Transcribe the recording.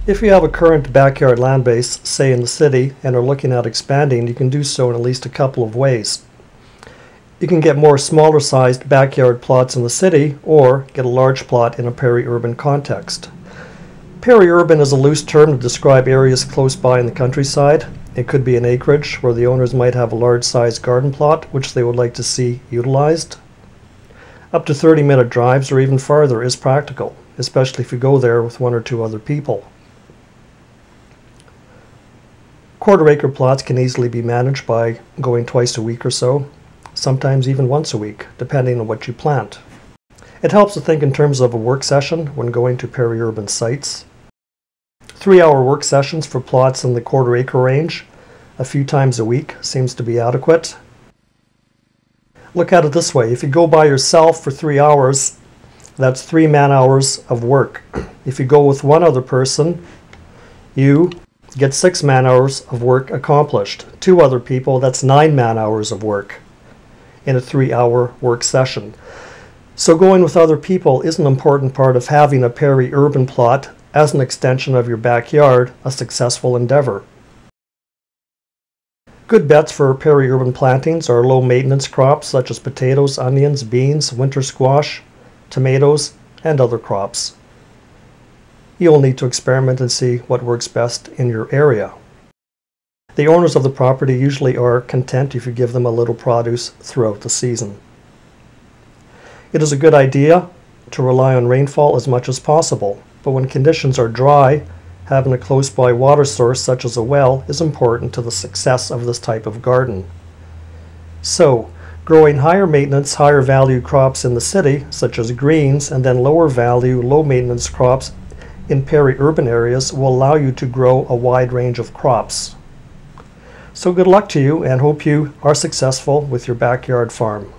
If you have a current backyard land base, say in the city, and are looking at expanding, you can do so in at least a couple of ways. You can get more smaller sized backyard plots in the city, or get a large plot in a peri-urban context. Peri-urban is a loose term to describe areas close by in the countryside. It could be an acreage where the owners might have a large sized garden plot which they would like to see utilized. Up to 30-minute drives or even farther is practical, especially if you go there with one or two other people. Quarter-acre plots can easily be managed by going twice a week or so, sometimes even once a week, depending on what you plant. It helps to think in terms of a work session when going to peri-urban sites. 3-hour work sessions for plots in the quarter-acre range, a few times a week, seems to be adequate. Look at it this way: if you go by yourself for 3 hours, that's 3 man-hours of work. If you go with one other person, you get 6 man-hours of work accomplished. 2 other people, that's 9 man-hours of work in a 3-hour work session. So going with other people is an important part of having a peri-urban plot as an extension of your backyard, a successful endeavor. Good bets for peri-urban plantings are low-maintenance crops such as potatoes, onions, beans, winter squash, tomatoes, and other crops. You'll need to experiment and see what works best in your area. The owners of the property usually are content if you give them a little produce throughout the season. It is a good idea to rely on rainfall as much as possible, but when conditions are dry, having a close-by water source such as a well is important to the success of this type of garden. So, growing higher maintenance, higher value crops in the city, such as greens, and then lower value, low maintenance crops in peri-urban areas will allow you to grow a wide range of crops. So good luck to you, and hope you are successful with your backyard farm.